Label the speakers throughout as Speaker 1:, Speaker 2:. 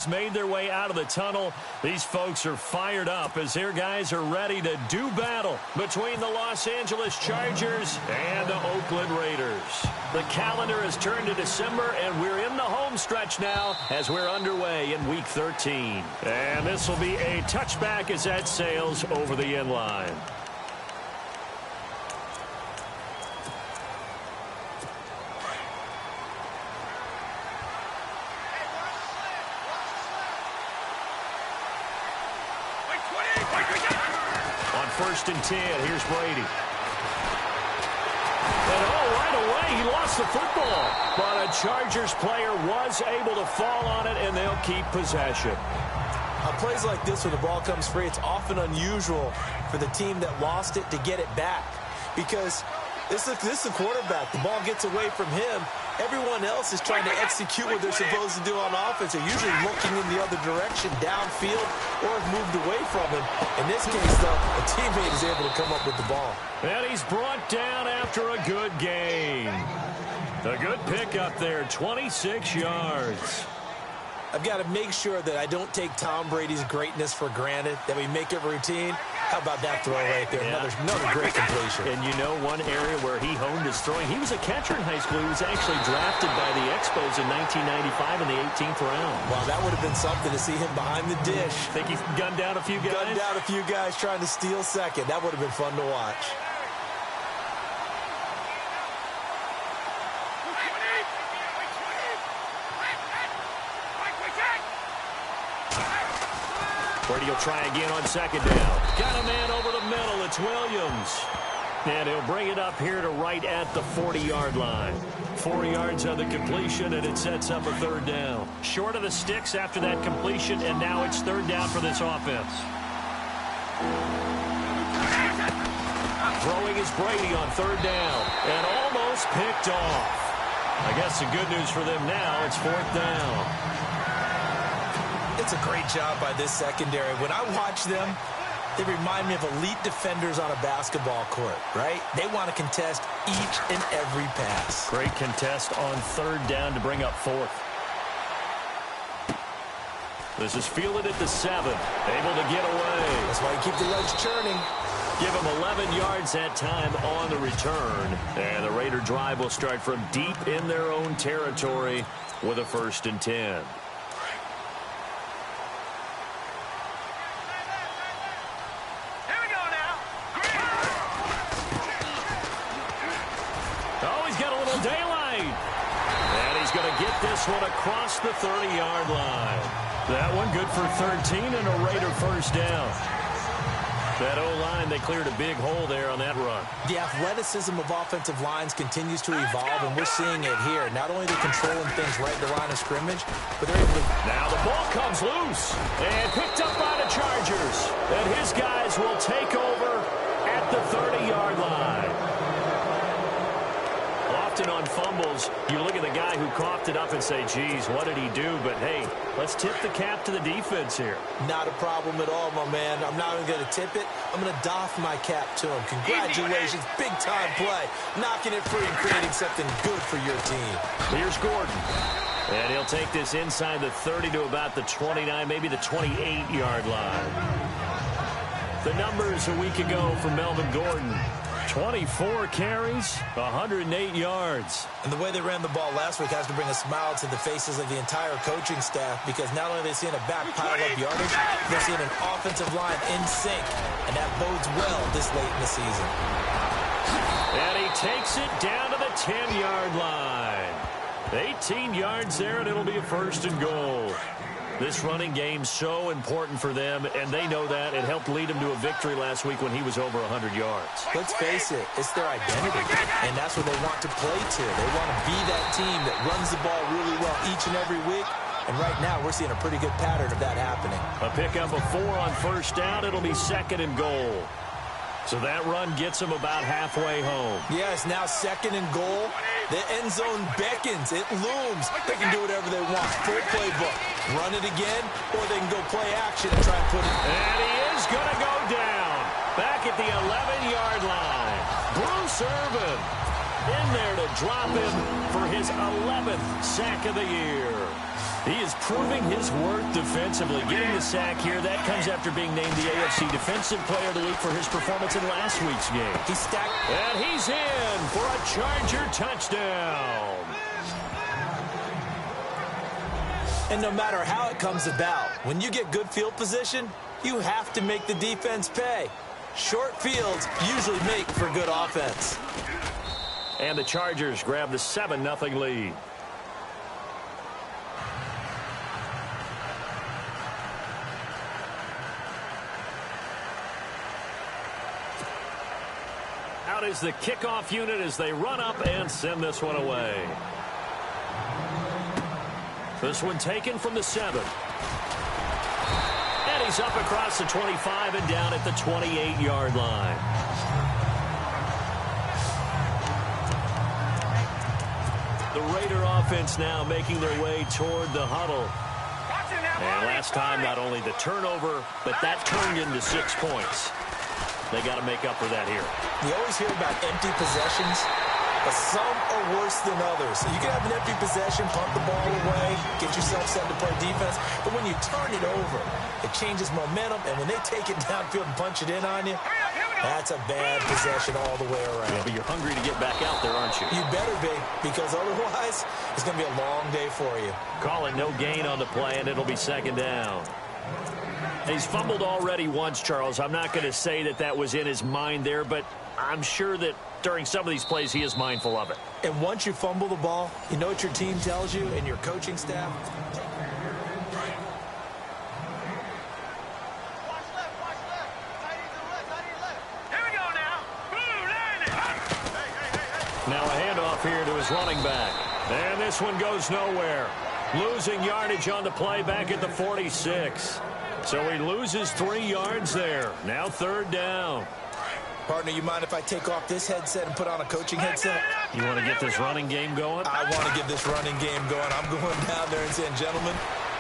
Speaker 1: has made their way out of the tunnel. These folks are fired up as their guys are ready to do battle between the Los Angeles Chargers and the Oakland Raiders. The calendar has turned to December, and we're in the home stretch now as we're underway in Week 13. And this will be a touchback as that sails over the end line. On 1st and 10, here's Brady. And right away, he lost the football. But a Chargers player was able to fall on it, and they'll keep possession.
Speaker 2: On plays like this, when the ball comes free, it's often unusual for the team that lost it to get it back. Because this is the quarterback. The ball gets away from him. Everyone else is trying to execute what they're supposed to do on offense. They're usually looking in the other direction, downfield, or have moved away from him. In this case, though, a teammate is able to come up with the ball.
Speaker 1: And he's brought down after a good gain. A good pickup there, 26 yards.
Speaker 2: I've got to make sure that I don't take Tom Brady's greatness for granted, that we make it routine. How about that throw right there?
Speaker 1: Yeah.
Speaker 2: Another great completion.
Speaker 1: And you know one area where he honed his throwing? He was a catcher in high school. He was actually drafted by the Expos in 1995 in the 18th round.
Speaker 2: Wow, that would have been something to see him behind the dish.
Speaker 1: Think he gunned down a few guys?
Speaker 2: Gunned down a few guys trying to steal second. That would have been fun to watch.
Speaker 1: Brady will try again on 2nd down. Got a man over the middle. It's Williams. And he'll bring it up here to right at the 40-yard line. 4 yards on the completion, and it sets up a 3rd down. Short of the sticks after that completion, and now it's 3rd down for this offense. Throwing is Brady on 3rd down, and almost picked off. I guess the good news for them now, it's 4th down.
Speaker 2: It's a great job by this secondary. When I watch them, they remind me of elite defenders on a basketball court, right? They want to contest each and every pass.
Speaker 1: Great contest on 3rd down to bring up 4th. This is fielded at the 7. Able to get away.
Speaker 2: That's why you keep the legs churning.
Speaker 1: Give him 11 yards that time on the return. And the Raider drive will start from deep in their own territory with a 1st and 10. This one across the 30-yard line. That one good for 13 and a Raider 1st down. That O-line, they cleared a big hole there on that run.
Speaker 2: The athleticism of offensive lines continues to evolve, and we're seeing it here. Not only are they controlling things right at the line of scrimmage, but they're able to...
Speaker 1: Now the ball comes loose and picked up by the Chargers. And his guys will take over at the 30-yard line. Often on fumbles, you look at the guy who coughed it up and say, geez, what did he do? But, hey, let's tip the cap to the defense here.
Speaker 2: Not a problem at all, my man. I'm not even going to tip it. I'm going to doff my cap to him. Congratulations. Big-time play. Knocking it free and creating something good for your team.
Speaker 1: Here's Gordon. And he'll take this inside the 30 to about the 29, maybe the 28-yard line. The numbers a week ago for Melvin Gordon. 24 carries, 108 yards.
Speaker 2: And the way they ran the ball last week has to bring a smile to the faces of the entire coaching staff, because not only are they seeing a back pile up yardage, they're seeing an offensive line in sync, and that bodes well this late in the season.
Speaker 1: And he takes it down to the 10-yard line. 18 yards there, and it'll be a 1st and goal. This running game so important for them, and they know that. It helped lead them to a victory last week when he was over 100 yards.
Speaker 2: Let's face it, it's their identity, and that's what they want to play to. They want to be that team that runs the ball really well each and every week, and right now we're seeing a pretty good pattern of that happening.
Speaker 1: A pickup of 4 on 1st down. It'll be 2nd and goal. So that run gets them about halfway home.
Speaker 2: Yes, now 2nd and goal. The end zone beckons. It looms. They can do whatever they want. Full playbook. Run it again, or they can go play action and try and put it.
Speaker 1: And he is going to go down. Back at the 11-yard line. Bruce Irvin in there to drop him for his 11th sack of the year. He is proving his worth defensively. Getting the sack here, that comes after being named the AFC Defensive Player of the Week for his performance in last week's game.
Speaker 2: He's stacked.
Speaker 1: And he's in for a Charger touchdown.
Speaker 2: And no matter how it comes about, when you get good field position, you have to make the defense pay. Short fields usually make for good offense.
Speaker 1: And the Chargers grab the 7-0 lead. Out is the kickoff unit as they run up and send this one away. This one taken from the 7. And he's up across the 25 and down at the 28-yard line. The Raider offense now making their way toward the huddle. And last time, not only the turnover, but that turned into 6 points. They got to make up for that here.
Speaker 2: You always hear about empty possessions, but some are worse than others. You can have an empty possession, punt the ball away, get yourself set to play defense, but when you turn it over, it changes momentum, and when they take it downfield and punch it in on you, that's a bad possession all the way around.
Speaker 1: Yeah, but you're hungry to get back out there, aren't you?
Speaker 2: You better be, because otherwise, it's going to be a long day for you.
Speaker 1: Call it no gain on the play, and it'll be second down. He's fumbled already once, Charles. I'm not going to say that that was in his mind there, but I'm sure that during some of these plays he is mindful of it.
Speaker 2: And once you fumble the ball, you know what your team tells you and your coaching staff?
Speaker 1: Now a handoff here to his running back. And this one goes nowhere. Losing yardage on the play back at the 46. So he loses 3 yards there. Now third down.
Speaker 2: Partner, you mind if I take off this headset and put on a coaching headset?
Speaker 1: You want to get this running game going?
Speaker 2: I want to get this running game going. I'm going down there and saying, gentlemen,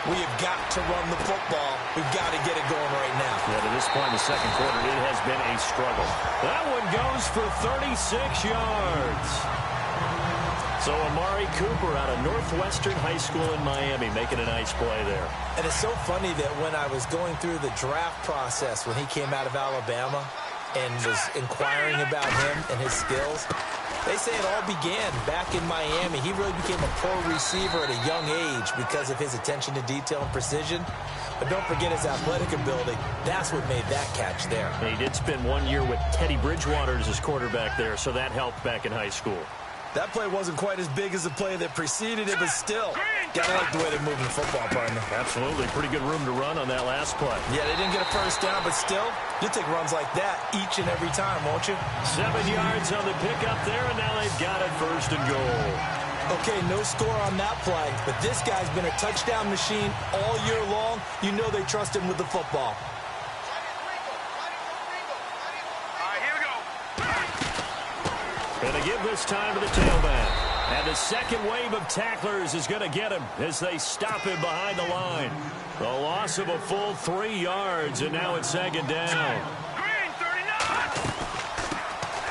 Speaker 2: we have got to run the football. We've got to get it going right now.
Speaker 1: Yeah, to this point in the second quarter, it has been a struggle. That one goes for 36 yards. So Amari Cooper out of Northwestern High School in Miami making a nice play there.
Speaker 2: And it's so funny that when I was going through the draft process when he came out of Alabama and was inquiring about him and his skills, they say it all began back in Miami. He really became a pro receiver at a young age because of his attention to detail and precision. But don't forget his athletic ability. That's what made that catch there.
Speaker 1: He did spend 1 year with Teddy Bridgewater as his quarterback there, so that helped back in high school.
Speaker 2: That play wasn't quite as big as the play that preceded it, but still, gotta like the way they're moving the football, partner.
Speaker 1: Absolutely. Pretty good room to run on that last play.
Speaker 2: Yeah, they didn't get a first down, but still, you'll take runs like that each and every time, won't you?
Speaker 1: 7 yards on the pickup there, and now they've got it first and goal.
Speaker 2: Okay, no score on that play, but this guy's been a touchdown machine all year long. You know they trust him with the football.
Speaker 1: Going to give this time to the tailback. And the second wave of tacklers is going to get him as they stop him behind the line. The loss of a full 3 yards, and now it's second down.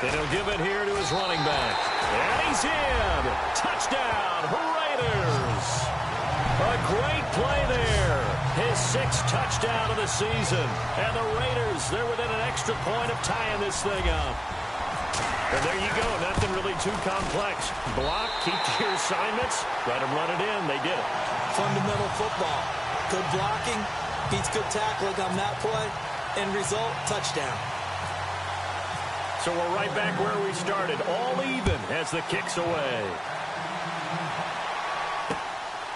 Speaker 1: And he'll give it here to his running back. And he's in. Touchdown, Raiders. A great play there. His 6th touchdown of the season. And the Raiders, they're within an extra point of tying this thing up. And there you go. Nothing really too complex. Block, keep to your assignments, let them run it in. They did it.
Speaker 2: Fundamental football. Good blocking, beats good tackling on that play. End result, touchdown.
Speaker 1: So we're right back where we started. All even as the kick's away.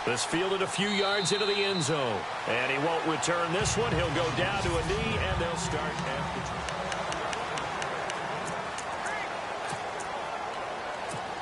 Speaker 1: This fielded a few yards into the end zone. And he won't return this one. He'll go down to a knee, and they'll start after.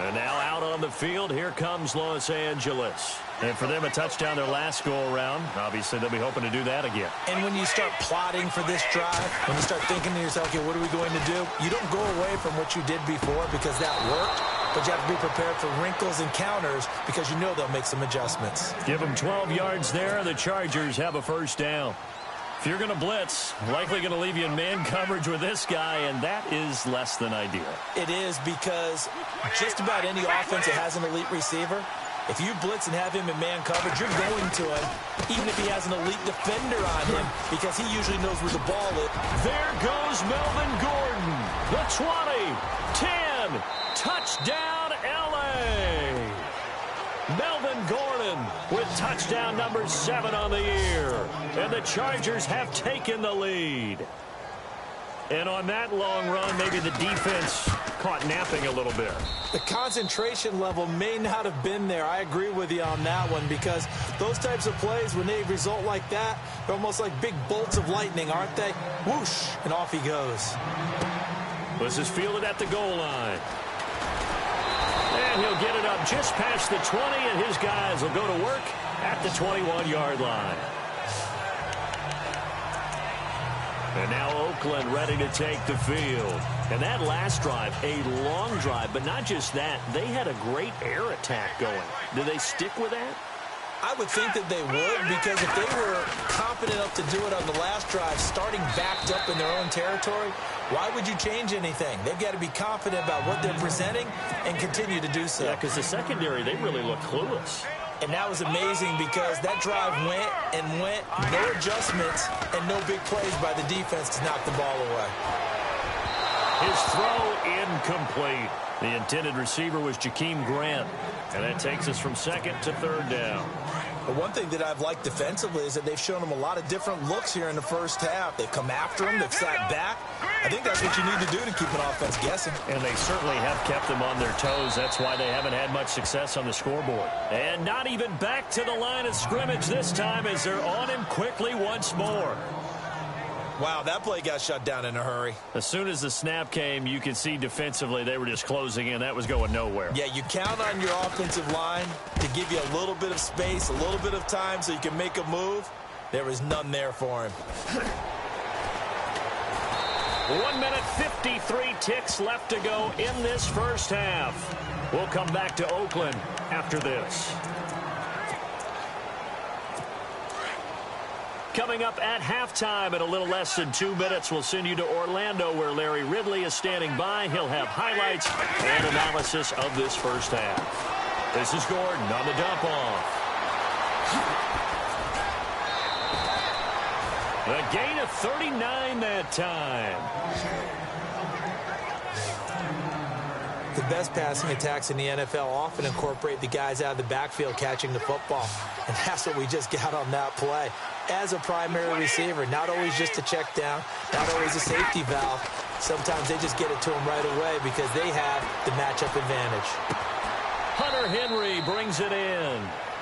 Speaker 1: And now out on the field, here comes Los Angeles. And for them, a touchdown their last go-around. Obviously, they'll be hoping to do that again.
Speaker 2: And when you start plotting for this drive, when you start thinking to yourself, okay, what are we going to do? You don't go away from what you did before because that worked, but you have to be prepared for wrinkles and counters because you know they'll make some adjustments.
Speaker 1: Give them 12 yards there. The Chargers have a first down. If you're going to blitz, likely going to leave you in man coverage with this guy, and that is less than ideal.
Speaker 2: It is because just about any offense that has an elite receiver, If you blitz and have him in man coverage, you're going to him, even if he has an elite defender on him, because he usually knows where the ball is.
Speaker 1: There goes Melvin Gordon. The 20, 10, touchdown LA. Melvin Gordon with touchdown number 7 on the year. And the Chargers have taken the lead. And on that long run, maybe the defense caught napping a little bit.
Speaker 2: The concentration level may not have been there. I agree with you on that one, because those types of plays, when they result like that, they're almost like big bolts of lightning, aren't they? Whoosh, and off he goes.
Speaker 1: This is fielded at the goal line. And he'll get it up just past the 20, and his guys will go to work at the 21-yard line. And now Oakland ready to take the field. And that last drive, a long drive, but not just that. They had a great air attack going. Do they stick with that?
Speaker 2: I would think that they would, because if they were confident enough to do it on the last drive, starting backed up in their own territory, why would you change anything? They've got to be confident about what they're presenting and continue to do so.
Speaker 1: Yeah, because the secondary, they really look clueless.
Speaker 2: And that was amazing, because that drive went and went, no adjustments, and no big plays by the defense to knock the ball away.
Speaker 1: His throw incomplete. The intended receiver was Jakeem Grant. And that takes us from second to third down.
Speaker 2: But one thing that I've liked defensively is that they've shown them a lot of different looks here in the first half. They've come after them. They've sat back. I think that's what you need to do to keep an offense guessing.
Speaker 1: And they certainly have kept them on their toes. That's why they haven't had much success on the scoreboard. And not even back to the line of scrimmage this time, as they're on him quickly once more.
Speaker 2: Wow, that play got shut down in a hurry.
Speaker 1: As soon as the snap came, you could see defensively they were just closing in. That was going nowhere.
Speaker 2: Yeah, you count on your offensive line to give you a little bit of space, a little bit of time so you can make a move. There was none there for him.
Speaker 1: 1 minute, 53 ticks left to go in this first half. We'll come back to Oakland after this. Coming up at halftime in a little less than 2 minutes, we'll send you to Orlando, where Larry Ridley is standing by. He'll have highlights and analysis of this first half. This is Gordon on the dump off. A gain of 39 that time.
Speaker 2: The best passing attacks in the NFL often incorporate the guys out of the backfield catching the football. And that's what we just got on that play. As a primary receiver, not always just a check down, not always a safety valve. Sometimes they just get it to them right away because they have the matchup advantage.
Speaker 1: Hunter Henry brings it in.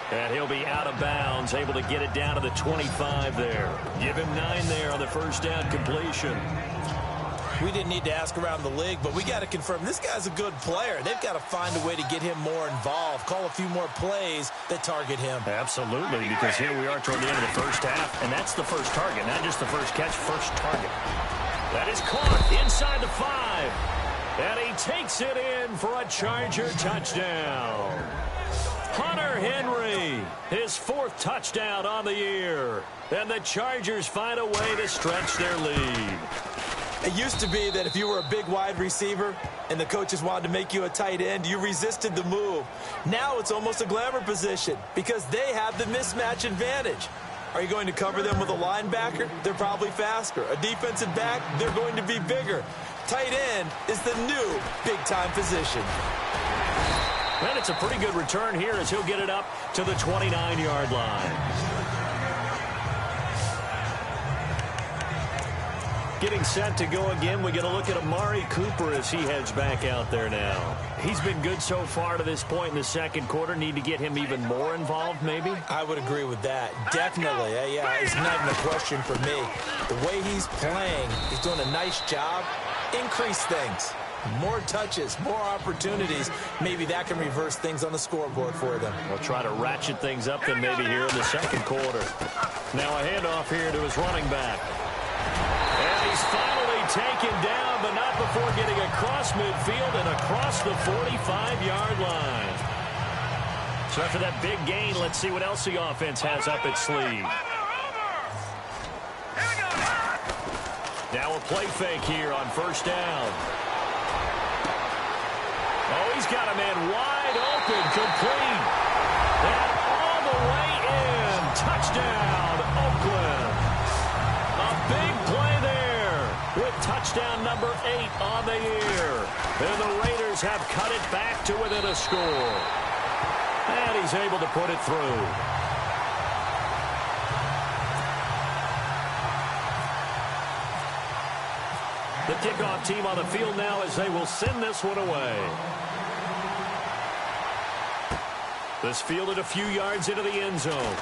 Speaker 1: And he'll be out of bounds, able to get it down to the 25 there. Give him 9 there on the first down completion.
Speaker 2: We didn't need to ask around the league, but we got to confirm this guy's a good player. They've got to find a way to get him more involved, call a few more plays that target him.
Speaker 1: Absolutely, because here we are toward the end of the first half, and that's the first target, not just the first catch, first target. That is caught inside the 5, and he takes it in for a Charger touchdown. Hunter Henry, his 4th touchdown on the year, and the Chargers find a way to stretch their lead.
Speaker 2: It used to be that if you were a big wide receiver and the coaches wanted to make you a tight end, you resisted the move. Now it's almost a glamour position because they have the mismatch advantage. Are you going to cover them with a linebacker? They're probably faster. A defensive back? They're going to be bigger. Tight end is the new big-time position.
Speaker 1: And it's a pretty good return here as he'll get it up to the 29-yard line. Getting set to go again, we get a look at Amari Cooper as he heads back out there now. He's been good so far to this point in the second quarter. Need to get him even more involved, maybe?
Speaker 2: I would agree with that. Definitely. Yeah, it's not even a question for me. The way he's playing, he's doing a nice job. Increase things. More touches, more opportunities. Maybe that can reverse things on the scoreboard for them.
Speaker 1: We'll try to ratchet things up then maybe here in the second quarter. Now a handoff here to his running back. And he's finally taken down, but not before getting across midfield and across the 45-yard line. So after that big gain, let's see what else the offense has up its sleeve. Now a play fake here on first down. Oh, he's got a man wide open, complete. Touchdown, Oakland. A big play there with touchdown number 8 on the year. And the Raiders have cut it back to within a score. And he's able to put it through. The kickoff team on the field now as they will send this one away. This fielded a few yards into the end zone.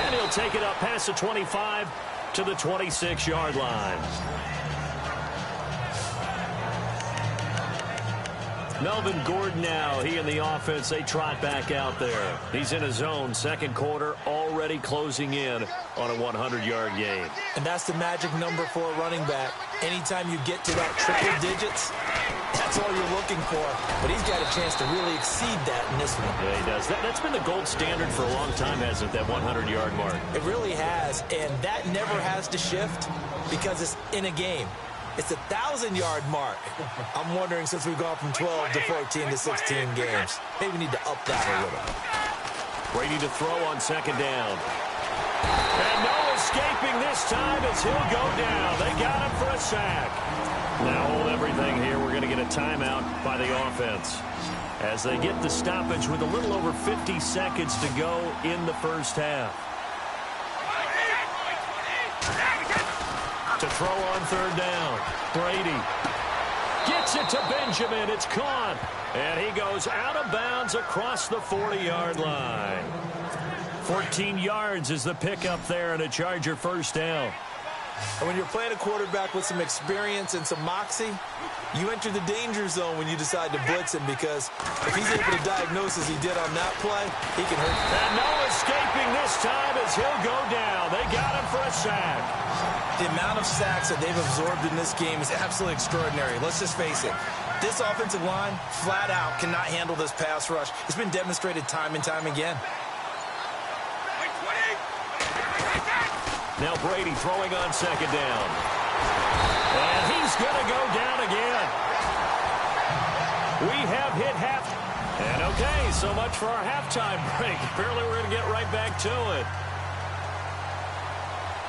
Speaker 1: And he'll take it up past the 25 to the 26-yard line. Melvin Gordon now, he and the offense, they trot back out there. He's in his zone, second quarter, already closing in on a 100-yard game.
Speaker 2: And that's the magic number for a running back. Anytime you get to that triple digits, that's all you're looking for. But he's got a chance to really exceed that in this one.
Speaker 1: Yeah, he does. That's been the gold standard for a long time, hasn't it, that 100-yard mark?
Speaker 2: It really has, and that never has to shift because it's in a game. It's a 1,000-yard mark. I'm wondering, since we've gone from 12 to 14 to 16 games, maybe we need to up that a little.
Speaker 1: Brady to throw on second down. And no escaping this time as he'll go down. They got him for a sack. Now hold everything here. We're going to get a timeout by the offense as they get the stoppage with a little over 50 seconds to go in the first half. To throw on third down. Brady gets it to Benjamin. It's caught. And he goes out of bounds across the 40-yard line. 14 yards is the pickup there and a Charger first down.
Speaker 2: And when you're playing a quarterback with some experience and some moxie, you enter the danger zone when you decide to blitz him, because if he's able to diagnose as he did on that play, he can hurt you.
Speaker 1: And no escaping this time as he'll go down. They got him for a sack.
Speaker 2: The amount of sacks that they've absorbed in this game is absolutely extraordinary. Let's just face it. This offensive line, flat out, cannot handle this pass rush. It's been demonstrated time and time again.
Speaker 1: Now Brady throwing on second down. And he's going to go down again. We have hit half. And okay, so much for our halftime break. Apparently we're going to get right back to it.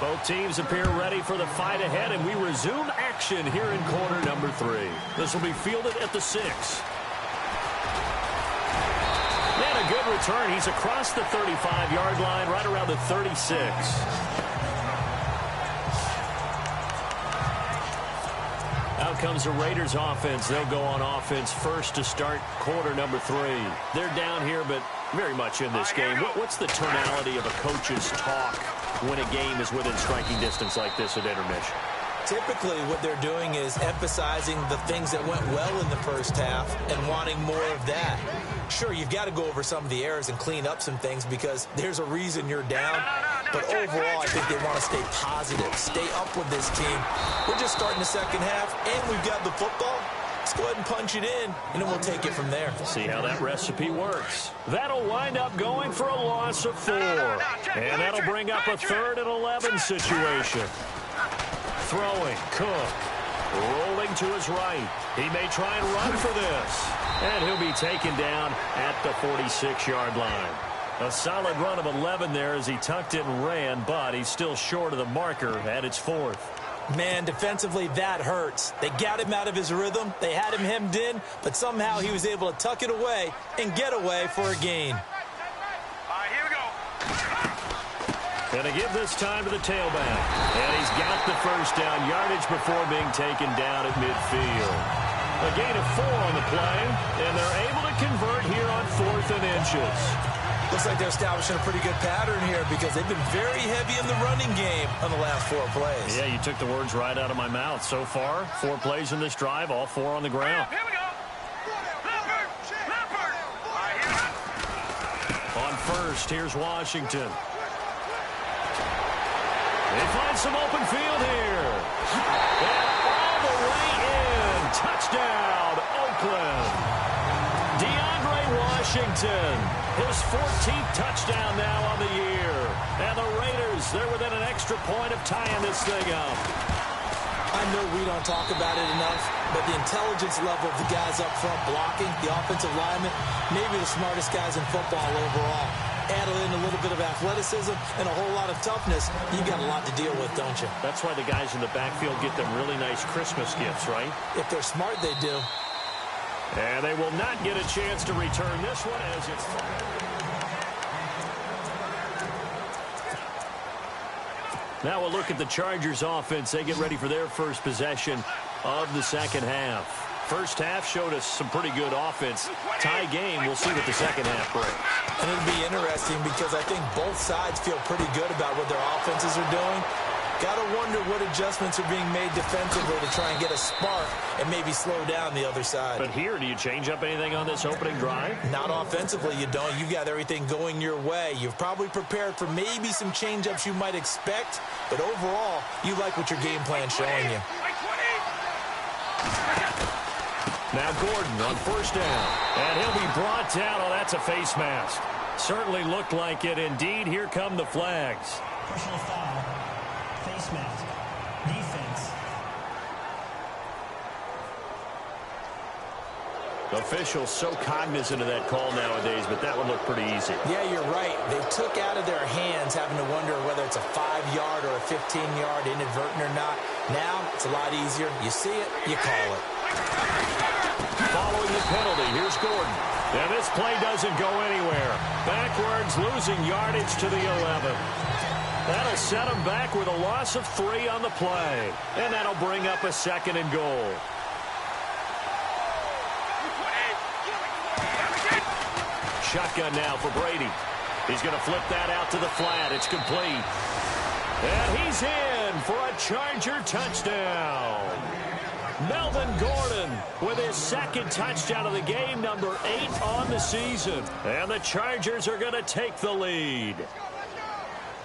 Speaker 1: Both teams appear ready for the fight ahead, and we resume action here in quarter number 3. This will be fielded at the 6. And a good return. He's across the 35-yard line, right around the 36. Out comes the Raiders offense. They'll go on offense first to start quarter number 3. They're down here, but very much in this game. What's the tonality of a coach's talk when a game is within striking distance like this at intermission?
Speaker 2: Typically, what they're doing is emphasizing the things that went well in the first half and wanting more of that. Sure, you've got to go over some of the errors and clean up some things because there's a reason you're down. But overall, I think they want to stay positive, stay up with this team. We're just starting the second half, and we've got the football. Let's go ahead and punch it in, and then we'll take it from there.
Speaker 1: See how that recipe works. That'll wind up going for a loss of 4. And that'll bring up a 3rd and 11 situation. Throwing, Cook. Rolling to his right. He may try and run for this. And he'll be taken down at the 46-yard line. A solid run of 11 there as he tucked it and ran, but he's still short of the marker at its 4th.
Speaker 2: Man, defensively, that hurts. They got him out of his rhythm. They had him hemmed in, but somehow he was able to tuck it away and get away for a gain.
Speaker 3: All right, here we go.
Speaker 1: Going to give this time to the tailback. And he's got the first down yardage before being taken down at midfield. A gain of 4 on the play, and they're able to convert here on 4th and inches.
Speaker 2: Looks like they're establishing a pretty good pattern here because they've been very heavy in the running game on the last 4 plays.
Speaker 1: Yeah, you took the words right out of my mouth. So far, 4 plays in this drive, all 4 on the ground.
Speaker 3: Here we go. Leopard. All right, here we go.
Speaker 1: On first, here's Washington. They find some open field here. And all the way in. Touchdown, Oakland. Washington, his 14th touchdown now on the year. And the Raiders, they're within an extra point of tying this thing up.
Speaker 2: I know we don't talk about it enough, but the intelligence level of the guys up front blocking, the offensive linemen, maybe the smartest guys in football overall. add in a little bit of athleticism and a whole lot of toughness, you've got a lot to deal with, don't you?
Speaker 1: That's why the guys in the backfield get them really nice Christmas gifts, right?
Speaker 2: If they're smart, they do.
Speaker 1: And they will not get a chance to return this one as it's... Now we'll look at the Chargers offense. They get ready for their first possession of the second half. First half showed us some pretty good offense. Tie game, we'll see what the second half brings.
Speaker 2: And it'll be interesting because I think both sides feel pretty good about what their offenses are doing. Got to wonder what adjustments are being made defensively to try and get a spark and maybe slow down the other side.
Speaker 1: But here, do you change up anything on this opening drive?
Speaker 2: Not offensively, you don't. You've got everything going your way. You've probably prepared for maybe some change-ups you might expect, but overall, you like what your game plan's showing you.
Speaker 1: Now Gordon on first down, and he'll be brought down. Oh, that's a face mask. Certainly looked like it. Indeed, here come the flags.
Speaker 4: Personal foul. Face mask. Defense.
Speaker 1: Officials so cognizant of that call nowadays, but that one looked pretty easy.
Speaker 2: Yeah, you're right. They took out of their hands having to wonder whether it's a 5-yard or a 15-yard inadvertent or not. Now, it's a lot easier. You see it, you call it.
Speaker 1: Following the penalty, here's Gordon. And this play doesn't go anywhere. Backwards, losing yardage to the 11. That'll set him back with a loss of 3 on the play. And that'll bring up a second and goal. Shotgun now for Brady. He's going to flip that out to the flat. It's complete. And he's in for a Charger touchdown. Melvin Gordon with his second touchdown of the game, number 8 on the season. And the Chargers are going to take the lead.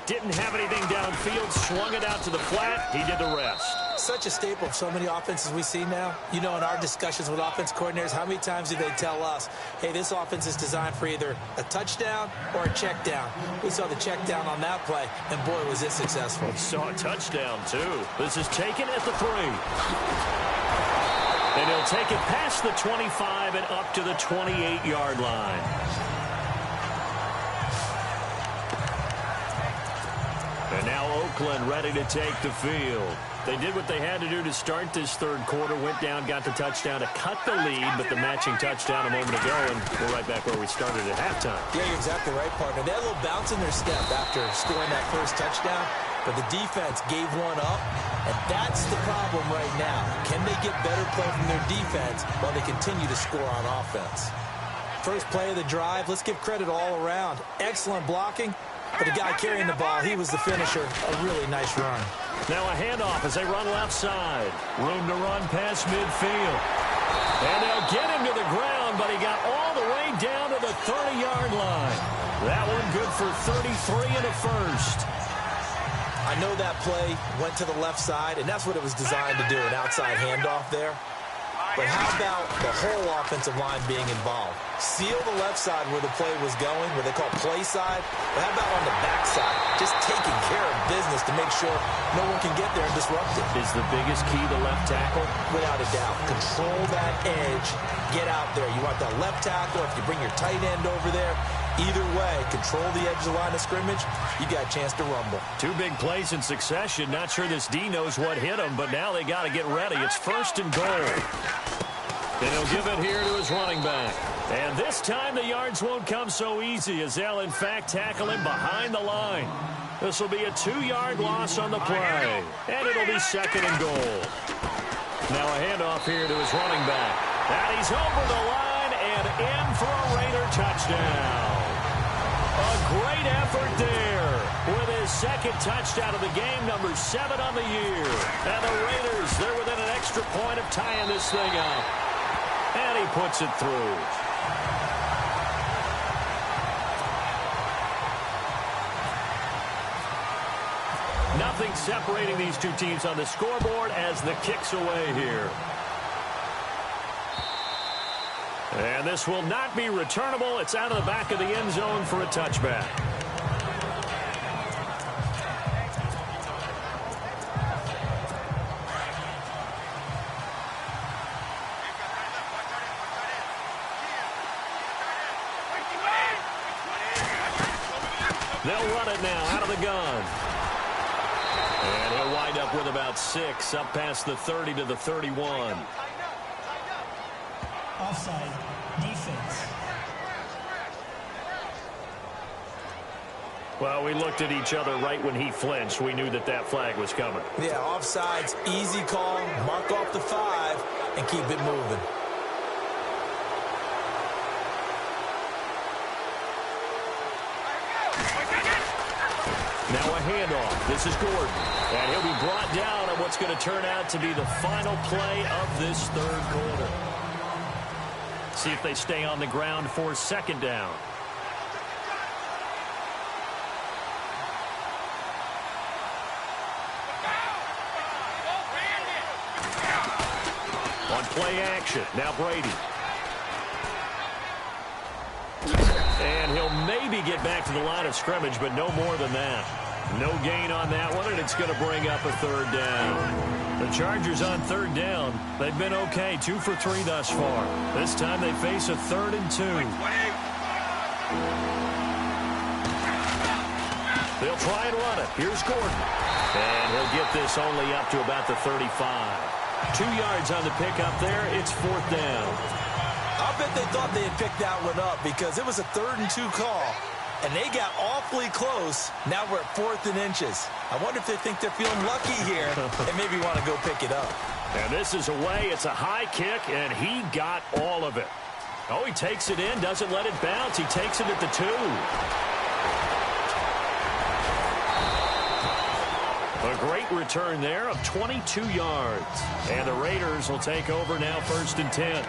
Speaker 1: Didn't have anything downfield, swung it out to the flat. He did the rest.
Speaker 2: Such a staple of so many offenses we see now. You know, in our discussions with offense coordinators, how many times do they tell us, hey, this offense is designed for either a touchdown or a check down. We saw the check down on that play, and boy, was it successful.
Speaker 1: We saw a touchdown, too. This is taken at the 3. And he'll take it past the 25 and up to the 28-yard line. And now Oakland ready to take the field. They did what they had to do to start this third quarter, went down, got the touchdown to cut the lead, but the matching touchdown a moment ago, and we're right back where we started at halftime.
Speaker 2: Yeah, you're exactly right, partner. They had a little bounce in their step after scoring that first touchdown, but the defense gave one up, and that's the problem right now. Can they get better play from their defense while they continue to score on offense? First play of the drive, let's give credit all around. Excellent blocking. But the guy carrying the ball, he was the finisher. A really nice run.
Speaker 1: Now a handoff as they run left side. Room to run past midfield. And they'll get him to the ground, but he got all the way down to the 30-yard line. That one good for 33 and a first.
Speaker 2: I know that play went to the left side, and that's what it was designed to do, an outside handoff there. But how about the whole offensive line being involved? Seal the left side where the play was going, where they call play side. But how about on the back side? Just taking care of business to make sure no one can get there and disrupt it.
Speaker 1: Is the biggest key the left tackle?
Speaker 2: Without a doubt. Control that edge. Get out there. You want that left tackle. If you bring your tight end over there, either way, control the edge of the line of scrimmage, you got a chance to rumble.
Speaker 1: 2 big plays in succession. Not sure this D knows what hit him, but now they got to get ready. It's first and goal. And he'll give it here to his running back. And this time the yards won't come so easy as they'll, in fact, tackle him behind the line. This will be a 2-yard loss on the play. And it'll be second and goal. Now a handoff here to his running back. And he's over the line and in for a Raider touchdown. A great effort there with his second touchdown of the game, number 7 on the year. And the Raiders, they're within an extra point of tying this thing up. And he puts it through. Nothing separating these two teams on the scoreboard as the kick's away here. And this will not be returnable. It's out of the back of the end zone for a touchback. They'll run it now out of the gun. And he'll wind up with about 6, up past the 30 to the 31.
Speaker 4: Offside. Defense.
Speaker 1: Well, we looked at each other right when he flinched. We knew that that flag was coming.
Speaker 2: Yeah, offsides, easy call. Mark off the 5 and keep it moving.
Speaker 1: Now a handoff. This is Gordon. And he'll be brought down on what's going to turn out to be the final play of this third quarter. See if they stay on the ground for second down. On play action, now Brady. And he'll maybe get back to the line of scrimmage, but no more than that. No gain on that one, and it's going to bring up a third down. The Chargers on third down. They've been okay, 2 for 3 thus far. This time they face a 3rd and 2. They'll try and run it. Here's Gordon. And he'll get this only up to about the 35. 2 yards on the pickup there. It's 4th down.
Speaker 2: I bet they thought they had picked that one up because it was a 3rd and 2 call, and they got awfully close. Now we're at 4th and inches. I wonder if they think they're feeling lucky here and maybe want to go pick it up.
Speaker 1: And this is away. It's a high kick, and he got all of it. Oh, he takes it in, doesn't let it bounce. He takes it at the 2. A great return there of 22 yards. And the Raiders will take over now 1st and 10.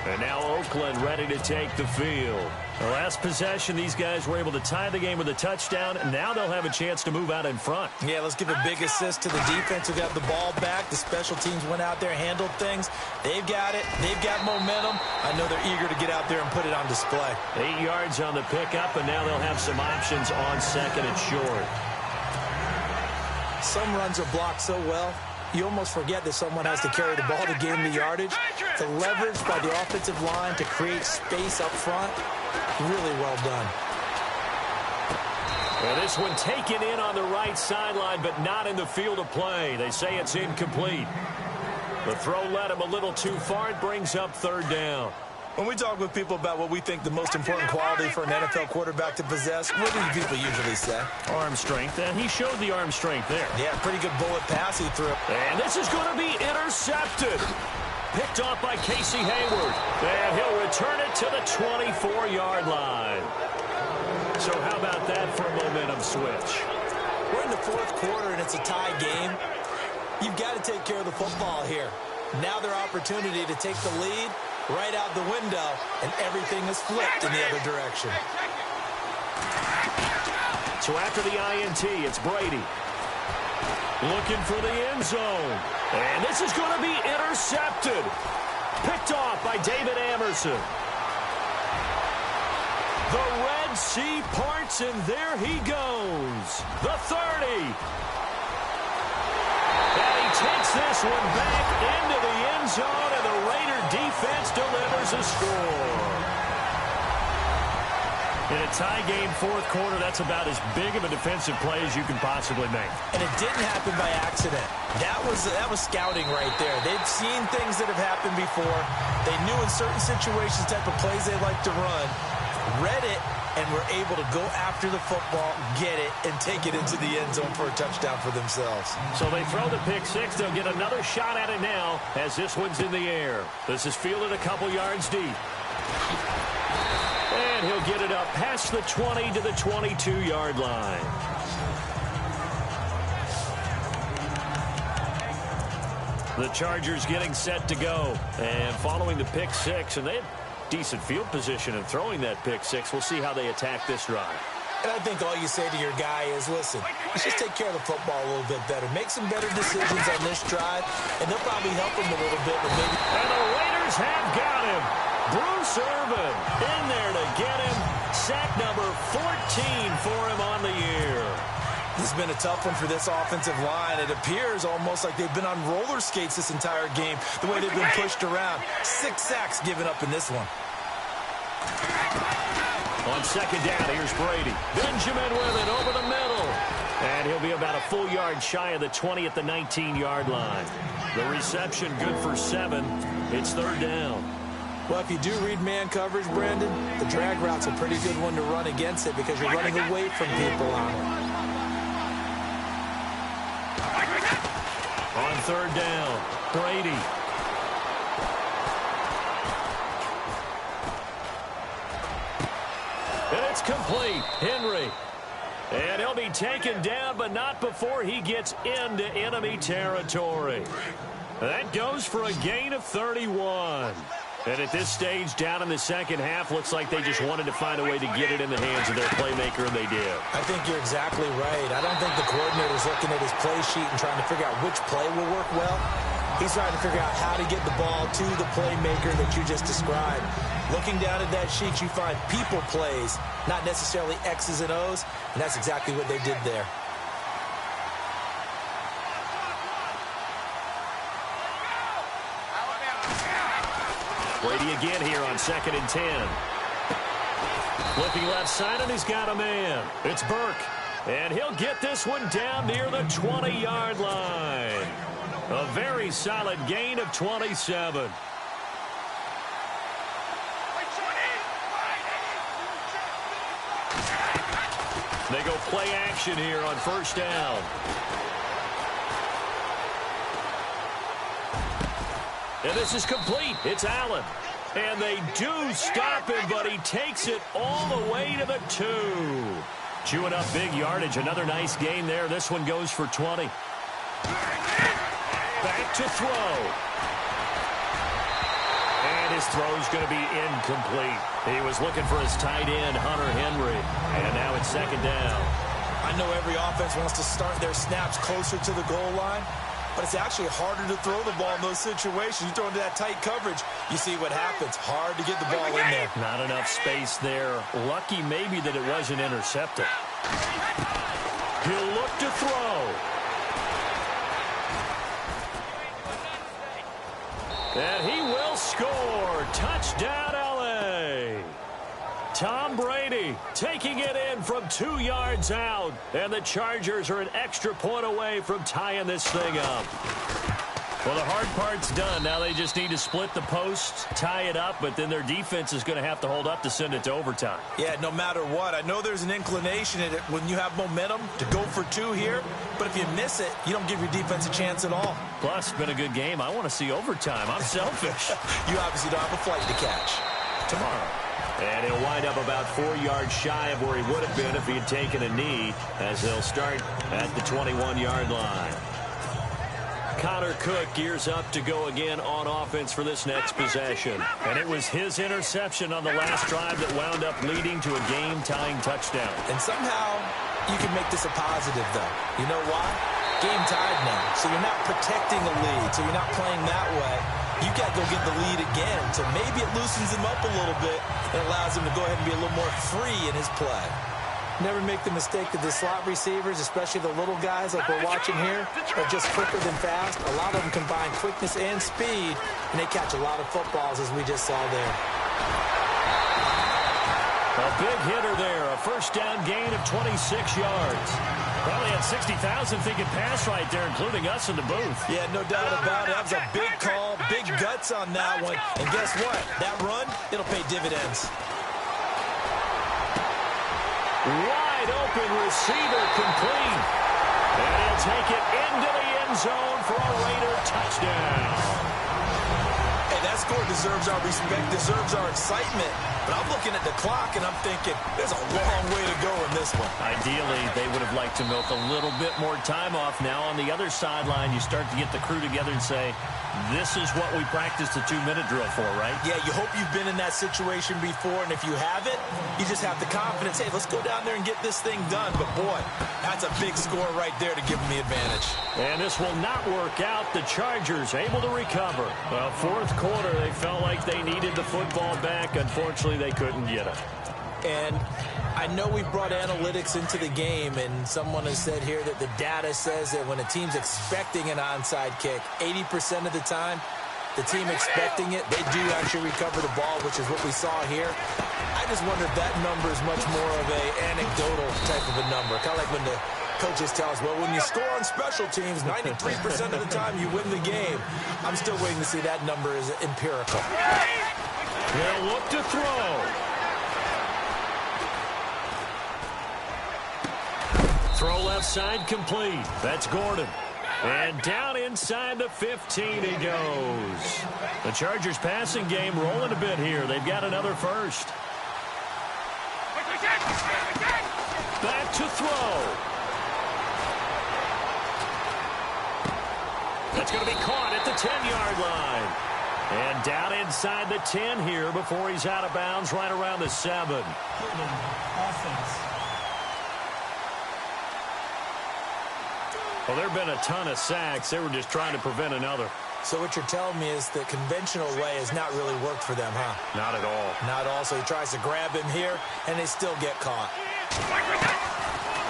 Speaker 1: And now Oakland ready to take the field. The last possession, these guys were able to tie the game with a touchdown, and now they'll have a chance to move out in front.
Speaker 2: Yeah, let's give a big assist to the defense who got the ball back. The special teams went out there, handled things. They've got it. They've got momentum. I know they're eager to get out there and put it on display.
Speaker 1: 8 yards on the pickup, and now they'll have some options on 2nd and short.
Speaker 2: Some runs are blocked so well, you almost forget that someone has to carry the ball to gain the yardage. The leverage by the offensive line to create space up front, really well done.
Speaker 1: Well, this one taken in on the right sideline, but not in the field of play. They say it's incomplete. The throw led him a little too far. It brings up 3rd down.
Speaker 2: When we talk with people about what we think the most important quality for an NFL quarterback to possess, what do people usually say?
Speaker 1: Arm strength, and he showed the arm strength there.
Speaker 2: Yeah, pretty good bullet pass he threw.
Speaker 1: And this is going to be intercepted. Picked off by Casey Hayward. And he'll return it to the 24-yard line. So how about that for a momentum switch?
Speaker 2: We're in the 4th quarter, and it's a tie game. You've got to take care of the football here. Now their opportunity to take the lead right out the window, and everything is flipped in the other direction.
Speaker 1: So after the INT, it's Brady. Looking for the end zone. And this is going to be intercepted. Picked off by David Amerson. The Red Sea parts, and there he goes. The 30. And he takes this one back into the end zone, and the Raider defense delivers a score. In a tie game, 4th quarter, that's about as big of a defensive play as you can possibly make.
Speaker 2: And it didn't happen by accident. That was scouting right there. They've seen things that have happened before. They knew in certain situations type of plays they like to run, read it, and were able to go after the football, get it, and take it into the end zone for a touchdown for themselves.
Speaker 1: So they throw the pick 6. They'll get another shot at it now as this one's in the air. This is fielded a couple yards deep. And he'll get it up past the 20 to the 22-yard line. The Chargers getting set to go. And following the pick 6, and they had decent field position in throwing that pick 6. We'll see how they attack this drive.
Speaker 2: And I think all you say to your guy is, listen, let's just take care of the football a little bit better. Make some better decisions on this drive, and they'll probably help him a little bit. But maybe.
Speaker 1: And the Raiders have got him. Bruce Irvin in there to get him. Sack number 14 for him on the year.
Speaker 2: This has been a tough one for this offensive line. It appears almost like they've been on roller skates this entire game, the way they've been pushed around. 6 sacks given up in this one.
Speaker 1: On On second down, here's Brady. Benjamin with it over the middle. And he'll be about a full yard shy of the 20 at the 19-yard line. The reception good for 7. It's third down.
Speaker 2: Well, if you do read man coverage, Brandon, the drag route's a pretty good one to run against it because you're running away from people on it.
Speaker 1: On third down, Brady. And it's complete. Henry. And he'll be taken down, but not before he gets into enemy territory. That goes for a gain of 31. And at this stage, down in the second half, looks like they just wanted to find a way to get it in the hands of their playmaker, and they did.
Speaker 2: I think you're exactly right. I don't think the coordinator's looking at his play sheet and trying to figure out which play will work well. He's trying to figure out how to get the ball to the playmaker that you just described. Looking down at that sheet, you find people plays, not necessarily X's and O's, and that's exactly what they did there.
Speaker 1: Brady again here on 2nd and 10. Looking left side, and he's got a man. It's Burke. And he'll get this one down near the 20-yard line. A very solid gain of 27. They go play action here on first down. And this is complete. It's Allen. And they do stop him, but he takes it all the way to the 2. Chewing up big yardage. Another nice gain there. This one goes for 20. Back to throw. And his throw's going to be incomplete. He was looking for his tight end, Hunter Henry. And now it's second down.
Speaker 2: I know every offense wants to start their snaps closer to the goal line, but it's actually harder to throw the ball in those situations. You throw into that tight coverage, you see what happens. Hard to get the ball in there.
Speaker 1: Not enough space there. Lucky maybe that it wasn't intercepted. He'll look to throw. And he will score. Touchdown, L.A. Tom Brady taking it in from 2 yards out. And the Chargers are an extra point away from tying this thing up. Well, the hard part's done. Now they just need to split the posts, tie it up, but then their defense is going to have to hold up to send it to overtime.
Speaker 2: Yeah, no matter what. I know there's an inclination in it when you have momentum to go for 2 here, but if you miss it, you don't give your defense a chance at all.
Speaker 1: Plus, it's been a good game. I want to see overtime. I'm selfish.
Speaker 2: You obviously don't have a flight to catch.
Speaker 1: Tomorrow. And he'll wind up about 4 yards shy of where he would have been if he had taken a knee, as they'll start at the 21-yard line. Connor Cook gears up to go again on offense for this next possession. And it was his interception on the last drive that wound up leading to a game-tying touchdown.
Speaker 2: And somehow you can make this a positive, though. You know why? Game tied now. So you're not protecting a lead. So you're not playing that way. You got to go get the lead again. So maybe it loosens him up a little bit and allows him to go ahead and be a little more free in his play. Never make the mistake that the slot receivers, especially the little guys like we're watching here, are just quicker than fast. A lot of them combine quickness and speed, and they catch a lot of footballs, as we just saw there.
Speaker 1: A big hitter there, a first down gain of 26 yards. Probably had 60,000 thinking pass right there, including us in the booth.
Speaker 2: Yeah, no doubt about it. That was a big call, big guts on that one. And guess what? That run, it'll pay dividends.
Speaker 1: Wide open receiver complete. And he'll take it into the end zone for a Raider touchdown.
Speaker 2: Hey, that score deserves our respect, deserves our excitement. But I'm looking at the clock, and I'm thinking there's a long way to go in this one.
Speaker 1: Ideally, they would have liked to milk a little bit more time off. Now on the other sideline, you start to get the crew together and say, this is what we practiced the 2-minute drill for, right?
Speaker 2: Yeah, you hope you've been in that situation before, and if you haven't, you just have the confidence, hey, let's go down there and get this thing done. But, boy, that's a big score right there to give them the advantage. And
Speaker 1: this will not work out. The Chargers able to recover. Well, fourth quarter, they felt like they needed the football back. Unfortunately, they couldn't get it.
Speaker 2: And I know we've brought analytics into the game, and someone has said here that the data says that when a team's expecting an onside kick, 80% of the time, the team expecting it, they do actually recover the ball, which is what we saw here. I just wonder if that number is much more of a anecdotal type of a number. Kind of like when the coaches tell us, well, when you score on special teams, 93% of the time you win the game. I'm still waiting to see that number is empirical.
Speaker 1: They'll look to throw. Throw left side complete. That's Gordon. And down inside the 15 he goes. The Chargers passing game rolling a bit here. They've got another first. Back to throw. That's going to be caught at the 10-yard line. And down inside the 10 here before he's out of bounds right around the 7.
Speaker 4: Offense.
Speaker 1: Well, there have been a ton of sacks. They were just trying to prevent another.
Speaker 2: So what you're telling me is the conventional way has not really worked for them, huh?
Speaker 1: Not at all.
Speaker 2: Not all. So he tries to grab him here, and they still get caught.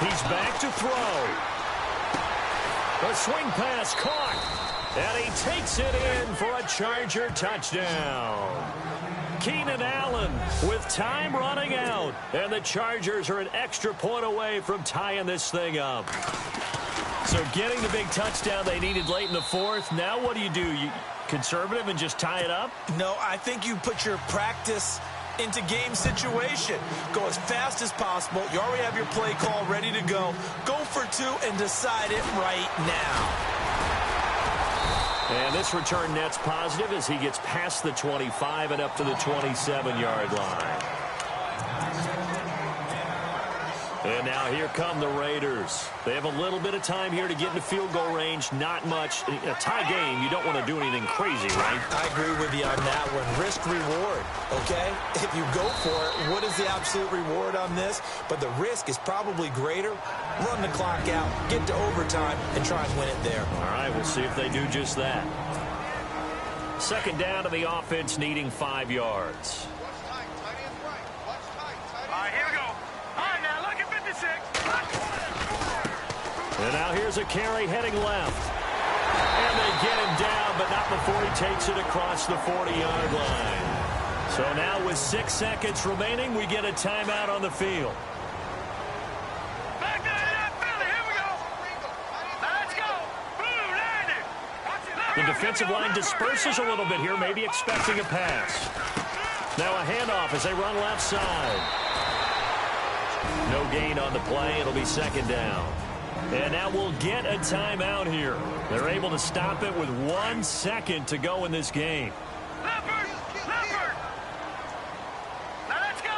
Speaker 1: He's back to throw. A swing pass caught. And he takes it in for a Charger touchdown. Keenan Allen with time running out. And the Chargers are an extra point away from tying this thing up. So getting the big touchdown they needed late in the fourth. Now what do? You conservative and just tie it up?
Speaker 2: No, I think you put your practice into game situation. Go as fast as possible. You already have your play call ready to go. Go for 2 and decide it right now.
Speaker 1: And this return net's positive as he gets past the 25 and up to the 27-yard line. And now here come the Raiders. They have a little bit of time here to get into field goal range. Not much. A tie game, you don't want to do anything crazy, right?
Speaker 2: I agree with you on that one. Risk reward, okay? If you go for it, what is the absolute reward on this? But the risk is probably greater. Run the clock out, get to overtime, and try and win it there.
Speaker 1: All right, we'll see if they do just that. Second down to the offense needing 5 yards. And now here's a carry heading left. And they get him down, but not before he takes it across the 40-yard line. So now with 6 seconds remaining, we get a timeout on the field. The defensive line disperses a little bit here, maybe expecting a pass. Now a handoff as they run left side. No gain on the play. It'll be second down. And now we'll get a timeout here. They're able to stop it with 1 second to go in this game.
Speaker 3: Leopard! Now let's go!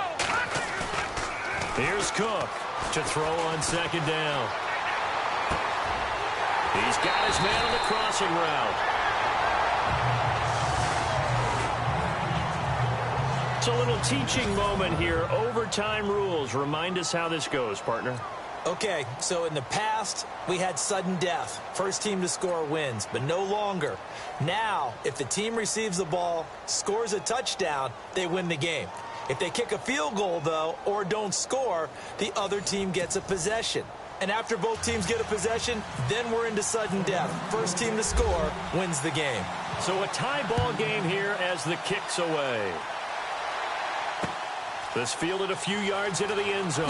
Speaker 1: Here's Cook to throw on second down. He's got his man on the crossing route. It's a little teaching moment here. Overtime rules. Remind us how this goes, partner.
Speaker 2: Okay, so in the past, we had sudden death. First team to score wins, but no longer. Now, if the team receives the ball, scores a touchdown, they win the game. If they kick a field goal, though, or don't score, the other team gets a possession. And after both teams get a possession, then we're into sudden death. First team to score wins the game.
Speaker 1: So a tie ball game here as the kick's away. This fielded a few yards into the end zone.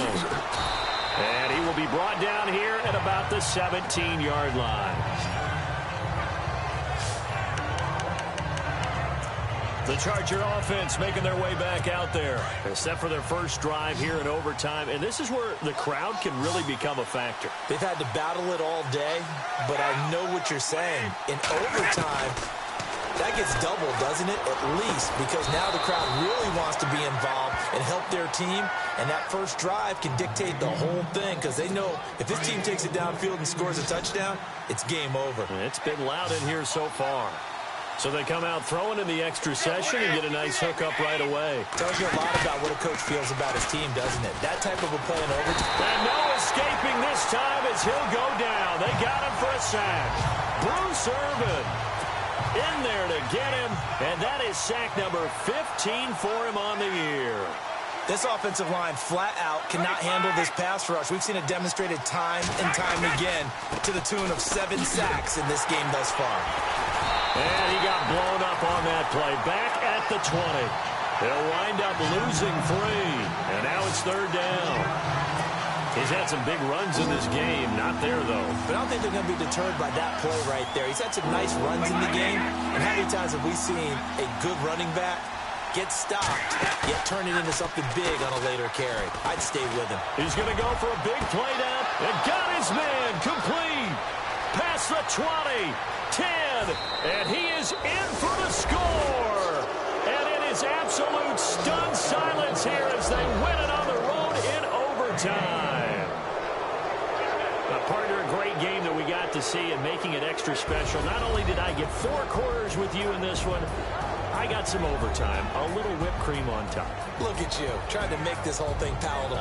Speaker 1: And he will be brought down here at about the 17-yard line. The Charger offense making their way back out there, except for their first drive here in overtime. And this is where the crowd can really become a factor.
Speaker 2: They've had to battle it all day, but I know what you're saying. In overtime, that gets doubled, doesn't it? At least, because now the crowd really wants to be involved and help their team. And that first drive can dictate the whole thing because they know if this team takes it downfield and scores a touchdown, it's game over.
Speaker 1: It's been loud in here so far. So they come out throwing in the extra session and get a nice hookup right away.
Speaker 2: Tells you a lot about what a coach feels about his team, doesn't it? That type of a play in overtime.
Speaker 1: And no escaping this time as he'll go down. They got him for a sack. Bruce Irvin in there to get him, and that is sack number 15 for him on the year.
Speaker 2: This offensive line flat out cannot handle this pass rush. We've seen it demonstrated time and time again to the tune of 7 sacks in this game thus far.
Speaker 1: And he got blown up on that play. Back at the 20. They'll wind up losing 3, and now it's 3rd down. He's had some big runs in this game. Not there, though.
Speaker 2: But I don't think they're going to be deterred by that play right there. He's had some nice runs in the game. And how many times have we seen a good running back get stopped, yet turn it into something big on a later carry? I'd stay with him.
Speaker 1: He's going to go for a big play now. And got his man complete. Past the 20, 10, and he is in for the score. And it is absolute stunned silence here as they win it on the road in overtime. Partner, a great game that we got to see and making it extra special. Not only did I get 4 quarters with you in this one, I got some overtime, a little whipped cream on top.
Speaker 2: Look at you, trying to make this whole thing palatable.